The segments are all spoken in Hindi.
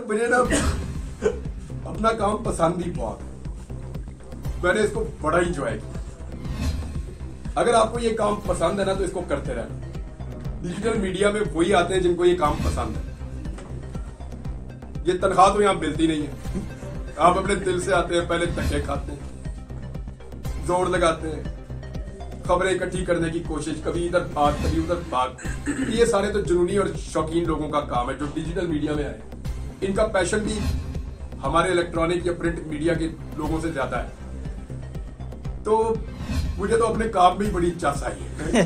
मुझे ना अपना काम पसंद ही बहुत, मैंने इसको बड़ा इंजॉय किया। अगर आपको ये काम पसंद है ना तो इसको करते रहना। डिजिटल मीडिया में वही आते हैं जिनको ये काम पसंद है। ये तनख्वाह तो यहाँ मिलती नहीं है, आप अपने दिल से आते हैं, पहले धक्के खाते हैं, जोर लगाते हैं, खबरें इकट्ठी करने की कोशिश, कभी इधर भाग कभी उधर भाग। ये सारे तो जुनूनी और शौकीन लोगों का काम है जो डिजिटल मीडिया में आए। इनका पैशन भी हमारे इलेक्ट्रॉनिक या प्रिंट मीडिया के लोगों से ज्यादा है। तो मुझे तो अपने काम में ही बड़ी इच्छा आई है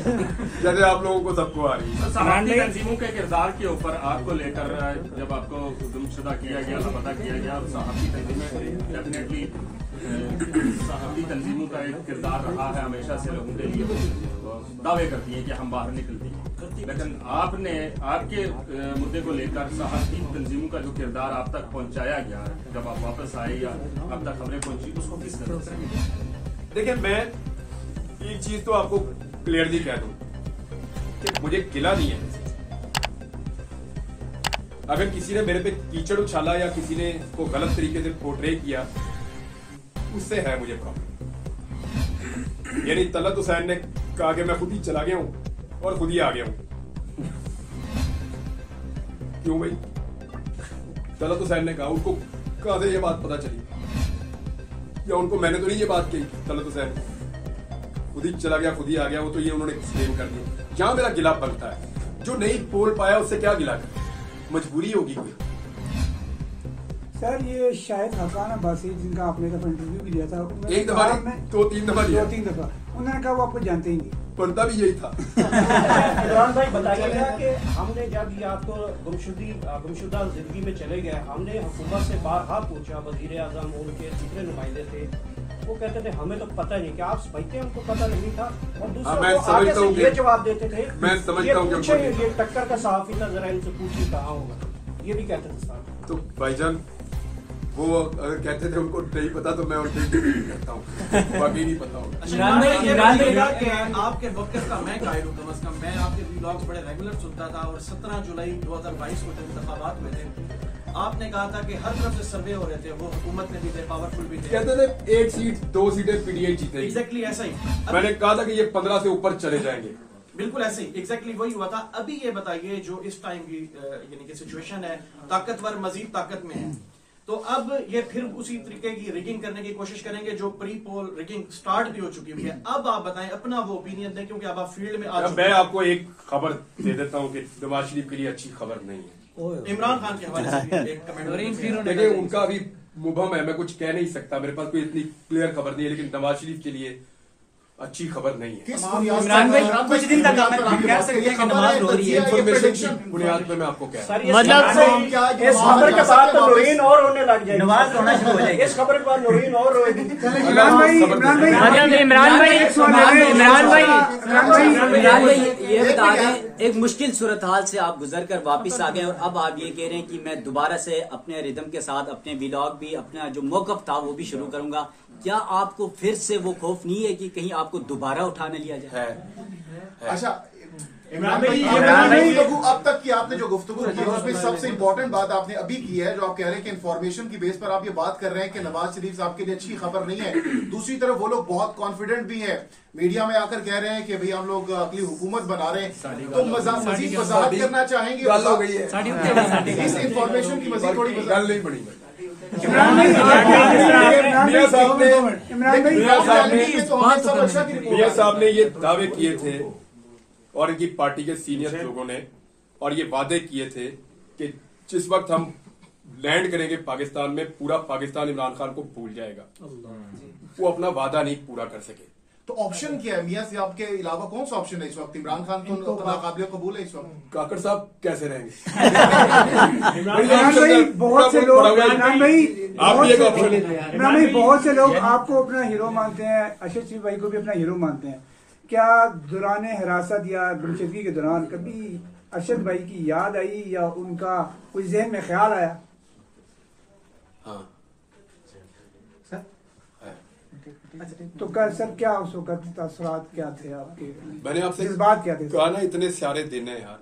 जैसे आप लोगों को सबको आ रही है। सहाफ़ी तंजीमों के किरदार के ऊपर आपको लेकर जब आपको गुमशुदा किया गया, लापता किया गया, सहाफ़ी तंजीमें डेफिनेटली सहाफ़ी तंजीमों का एक किरदार रहा है हमेशा से लोगों के लिए, दावे करती हैं कि हम बाहर निकलती हैं। लेकिन आपने आपके मुद्दे को लेकर सहाफ़ी तंजीमों का जो किरदार आप तक पहुंचाया गया जब आप वापस आए या अब तक खबरें पहुंची, उसको किस तरह से? देखिए, मैं एक चीज तो आपको क्लियरली कह दूं कि मुझे गिला नहीं है। अगर किसी ने मेरे पे कीचड़ उछाला या किसी ने इसको गलत तरीके से पोर्ट्रे किया, उससे है मुझे प्रॉब्लम। यानी तलत हुसैन ने कहा कि मैं खुद ही चला गया हूं और खुद ही आ गया हूं। क्यों भाई? तलत हुसैन ने कहा, उनको कहां से ये बात पता चली? या उनको मैंने तो नहीं ये बात कही? तलत हुसैन खुद ही चला गया, खुद ही आ गया, वो तो ये उन्होंने एक्सप्लेन कर दिया। जहां मेरा गिला बनता है, जो नहीं बोल पाया उससे क्या गिला कर, मजबूरी होगी कोई। सर, ये शायद हकान अब्बासी जिनका आपने दफा इंटरव्यू भी लिया था, एक दफा दो तीन दफा लिया, 2-3 दफा, उन्होंने कहा वो आपको जानते ही नहीं। बनता भी यही था। इमरान भाई बताइएगा कि हमने जब ये आपको गुमशुदा जिंदगी में चले गए, हमने हुकूमत से बारहा पूछा, वजीर आजम उनके दूसरे नुमाइंदे थे, वो कहते थे हमें तो पता नहीं, क्या आप समझते हैं हमको पता नहीं था? और दूसरा वो आगे से ये जवाब देते थे, मैं समझता हूँ कि ये टक्कर का सहाफी था, जरा इनसे पूछिए कहाँ होगा, ये भी कहते थे साहब। तो भाईजान, वो अगर कहते थे उनको नहीं पता तो मैं उनसे नहीं करता हूँ, बाकी नहीं पता होगा। आपके वक्त का मैं कायल हूँ, कम से कम मैं आपके व्लॉग्स बड़े रेगुलर सुनता था, और 17 जुलाई 2022 को जब इंतखाबात हुए थे, आपने कहा था कि हर तरफ से सर्वे हो रहे थे, वो हुकूमत में भी थे, पावरफुल भी थे, कहते थे 1 सीट 2 सीटें पीडीआई जीतेगी। एग्जैक्टली ऐसा ही मैंने कहा था कि ये 15 से ऊपर चले जाएंगे। बिल्कुल ऐसे ही एग्जैक्टली वही हुआ था। अभी ये बताइए, जो इस टाइम की यानी कि सिचुएशन है, ताकतवर मजीद ताकत में है, तो अब ये फिर उसी तरीके की रिगिंग करने की कोशिश करेंगे जो प्री पोल रिगिंग स्टार्ट भी हो चुकी हुई है। अब आप बताएं, अपना वो ओपिनियन दें, क्योंकि अब आप फील्ड में आ चुके हैं। मैं आपको एक खबर दे देता हूँ कि नवाज शरीफ के लिए अच्छी खबर नहीं है। इमरान खान के हवाले से भी एक कमेंट। देखिए, उनका अभी मुबहम है, मैं कुछ कह नहीं सकता, मेरे पास कोई इतनी क्लियर खबर नहीं है, लेकिन नवाज शरीफ के लिए अच्छी खबर नहीं है। इमरान भाई कुछ दिन तक आप कह सकते हैं कि नमाज हो रही है, इन्फॉर्मेशन की बुनियाद पे मैं आपको कह रहा हूं। मतलब इस खबर के बाद तो नौरीन और होने लग जाएगी, नमाज होना शुरू हो जाएगी। इस खबर के बाद नौरीन और रोएगी। इमरान भाई ये बता दें, एक मुश्किल सूरत हाल से आप गुजर कर वापिस आ गए और अब आप ये कह रहे हैं कि मैं दोबारा से अपने रिदम के साथ अपने व्लॉग भी, अपना जो मौकफ था वो भी शुरू करूंगा। क्या आपको फिर से वो खौफ नहीं है कि कहीं आपको दोबारा उठाने लिया जाए? अच्छा इमरान भाई, अब तक की आपने जो गुफ्तगू की है उसमें सबसे इंपॉर्टेंट बात आपने अभी की है, जो आप कह रहे हैं कि इन्फॉर्मेशन की बेस पर आप ये बात कर रहे हैं कि नवाज शरीफ साहब के लिए अच्छी खबर नहीं है। दूसरी तरफ वो लोग बहुत कॉन्फिडेंट भी है, मीडिया में आकर कह रहे हैं कि भाई हम लोग अगली हुकूमत बना रहे हैं, तो मजीद वजाहत करना चाहेंगे इस इन्फॉर्मेशन की? मजीद थोड़ी गल नहीं बनी। मियां साहब ने ये दावे किए थे और इनकी पार्टी के सीनियर लोगों ने, और ये वादे किए थे कि जिस वक्त हम लैंड करेंगे पाकिस्तान में, पूरा पाकिस्तान इमरान खान को भूल जाएगा। वो अपना वादा नहीं पूरा कर सके। तो ऑप्शन क्या है मियां साहब के अलावा? कौन सा ऑप्शन है इस वक्त? इमरान खान को नाकाबिल कबूल है इस वक्त? काकड़ साहब कैसे रहेंगे? बहुत से लोग आप भी एक ऑप्शन है। बहुत से लोग आपको अपना हीरो मानते हैं, अरशद शरीफ भाई को भी अपना हीरो मानते हैं। क्या दौरान हिरासत या गुमशुदगी के दौरान कभी अरशद भाई की याद आई या उनका कोई ज़हन में ख्याल आया? हाँ तो क्या सर, क्या उस वक्त तासुरात क्या थे आपके? मैंने आपसे बात क्या थे? कहा ना, इतने सारे दिन है यार,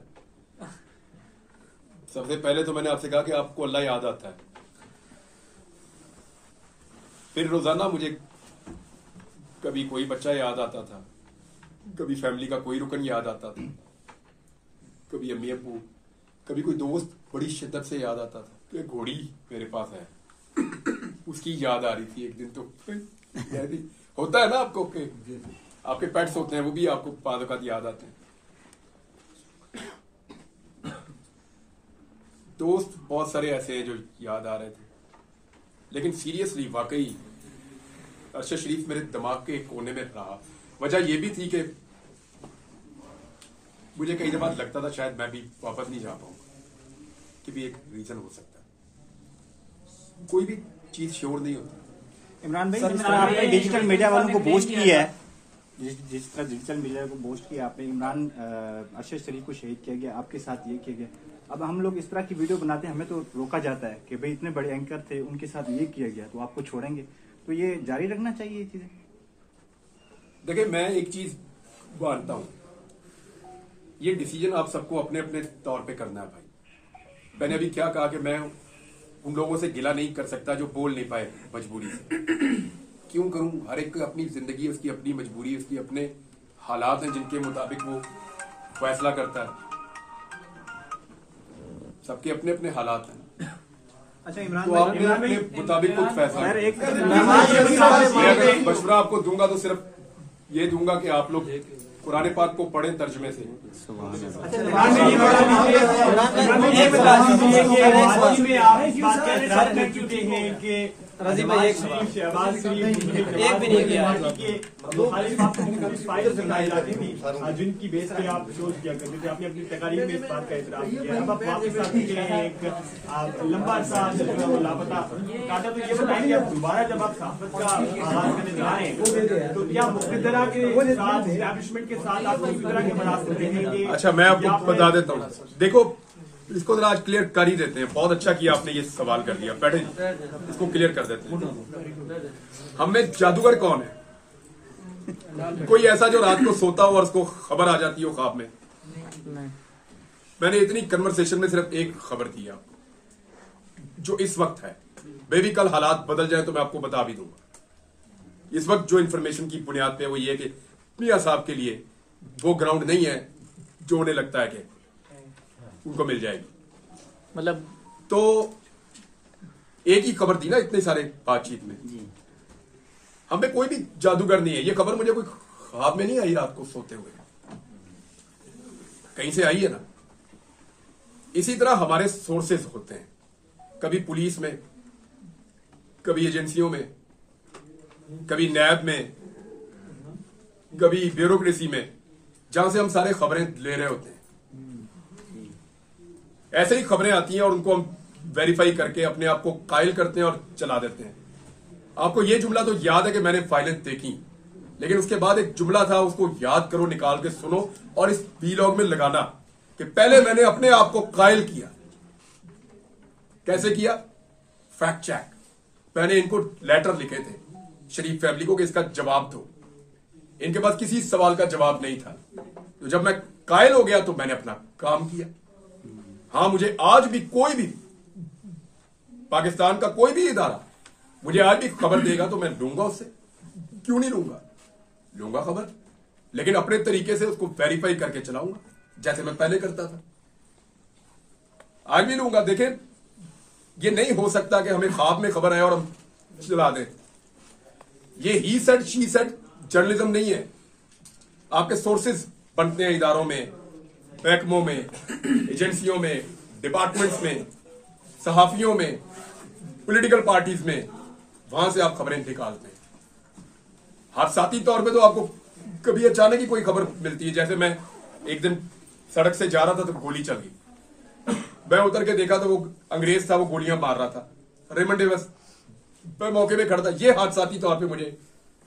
सबसे पहले तो मैंने आपसे कहा कि आपको अल्लाह याद आता है, फिर रोजाना मुझे कभी कोई बच्चा याद आता था, कभी फैमिली का कोई रुकन याद आता था, कभी अम्मी अब्बू, कभी कोई दोस्त बड़ी शिद्दत से याद आता था कि घोड़ी मेरे पास है, उसकी याद आ रही थी एक दिन। तो होता है ना आपको कि आपके पेट्स होते हैं, वो भी आपको बाद वक़्त याद आते हैं। दोस्त बहुत सारे ऐसे हैं जो याद आ रहे थे, लेकिन सीरियसली वाकई अरशद शरीफ मेरे दिमाग के एक कोने में रहा। वजह यह भी थी कि मुझे कई दफा लगता था शायद मैं भी वापस नहीं जा पाऊंगा, कि भी एक रीजन हो सकता है, कोई भी चीज श्योर नहीं होती। इमरान भाई, जिस तरह आपने डिजिटल मीडिया वालों को बूस्ट किया है, जिस तरह डिजिटल मीडिया को बूस्ट किया आपने, इमरान अरशद शरीफ को शहीद किया गया, आपके साथ ये किया गया। अब हम लोग इस तरह की वीडियो बनाते हैं, हमें तो रोका जाता है कि भाई इतने बड़े एंकर थे, उनके साथ ये किया गया, तो आपको छोड़ेंगे? तो ये जारी रखना चाहिए ये चीजें। देखिए, मैं एक चीज मानता हूं, ये डिसीजन आप सबको अपने अपने तौर पे करना है भाई। मैंने अभी क्या कहा कि मैं उन लोगों से गिला नहीं कर सकता जो बोल नहीं पाए मजबूरी से। क्यों करूं? हर एक की अपनी जिंदगी, उसकी अपनी मजबूरी, उसकी अपने हालात हैं जिनके मुताबिक वो फैसला करता है। सबके अपने अपने हालात हैं। अच्छा इमरान तो भाई, आपने अपने मुताबिक कुछ फैसला यार एक अगर मशवरा आपको दूंगा तो सिर्फ ये दूंगा कि आप लोग कुरान पाक को पढ़ें तर्जुमे से। रज़ी भाई एक भी नहीं किया जिनकी बेस पे आप शोज किया करते थे, आपने अपनी तकारीर में इस बात का इतराफ किया। अब आप वापस आते हैं, एक लंबा अरसा लापता काटा, तो ये बताएंगे आप दोबारा जब आप सहाफत का आगाज करने जा रहे हैं तो क्या मुक़द्दरा के साथ, एस्टैब्लिशमेंट के साथ आप उसी तरह के मरासिल देखेंगे? अच्छा, मैं आपको बता देता हूँ। देखो, इसको जरा आज क्लियर कर ही देते हैं। बहुत अच्छा किया आपने ये सवाल कर दिया। बैठे, इसको क्लियर कर देते हैं। हमें जादूगर कौन है? कोई ऐसा जो रात को सोता हो और उसको खबर आ जाती हो ख्वाब में? मैंने इतनी कन्वर्सेशन में सिर्फ एक खबर दी आपको जो इस वक्त है। बेबी कल हालात बदल जाए तो मैं आपको बता भी दूंगा। इस वक्त जो इंफॉर्मेशन की बुनियाद पे वो ये कि मियां साहब के लिए वो ग्राउंड नहीं है जो उन्हें लगता है कि उनको मिल जाएगी। मतलब तो एक ही खबर दी ना इतने सारे बातचीत में। हमें कोई भी जादूगर नहीं है। ये खबर मुझे कोई ख्वाब में नहीं आई रात को सोते हुए, कहीं से आई है ना। इसी तरह हमारे सोर्सेस होते हैं, कभी पुलिस में, कभी एजेंसियों में, कभी नैब में, कभी ब्यूरोक्रेसी में, जहां से हम सारे खबरें ले रहे होते हैं। ऐसे ही खबरें आती हैं और उनको हम वेरीफाई करके अपने आप को कायल करते हैं और चला देते हैं। आपको ये जुमला तो याद है कि मैंने फाइलें देखी, लेकिन उसके बाद एक जुमला था, उसको याद करो, निकाल के सुनो और इस वीलॉग में लगाना कि पहले मैंने अपने आप को कायल किया। कैसे किया? Fact check. मैंने इनको लेटर लिखे थे शरीफ फैमिली को कि इसका जवाब दो। इनके पास किसी सवाल का जवाब नहीं था। तो जब मैं कायल हो गया तो मैंने अपना काम किया। हाँ, मुझे आज भी कोई भी पाकिस्तान का कोई भी इदारा मुझे आज भी खबर देगा तो मैं लूंगा उससे। क्यों नहीं लूंगा? लूंगा खबर, लेकिन अपने तरीके से उसको वेरीफाई करके चलाऊंगा, जैसे मैं पहले करता था। आज भी लूंगा। देखें, ये नहीं हो सकता कि हमें ख्वाब में खबर आए और हम चला दें। ये he said she said journalism नहीं है। आपके सोर्सेज बनते हैं इदारों में, महकमों में, एजेंसियों में, डिपार्टमेंट्स में, सहाफियों में, पॉलिटिकल पार्टीज में। वहां से आप खबरें निकालते हैं। हादसाती तौर पे तो आपको कभी अचानक ही कोई खबर मिलती है। जैसे मैं एक दिन सड़क से जा रहा था तो गोली चल गई। मैं उतर के देखा तो वो अंग्रेज था, वो गोलियां मार रहा था। रेमंड डेविस मैं मौके पे खड़ा था। ये हादसाती तौर पे मुझे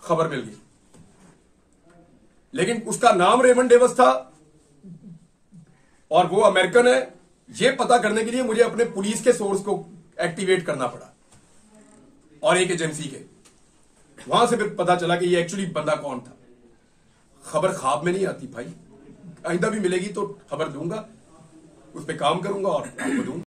खबर मिल गई, लेकिन उसका नाम रेमंड डेविस था और वो अमेरिकन है। ये पता करने के लिए मुझे अपने पुलिस के सोर्स को एक्टिवेट करना पड़ा और एक एजेंसी के। वहां से फिर पता चला कि ये एक्चुअली बंदा कौन था। खबर ख्वाब में नहीं आती भाई। आइंदा भी मिलेगी तो खबर दूंगा। उस पर काम करूंगा और आपको दूंगा।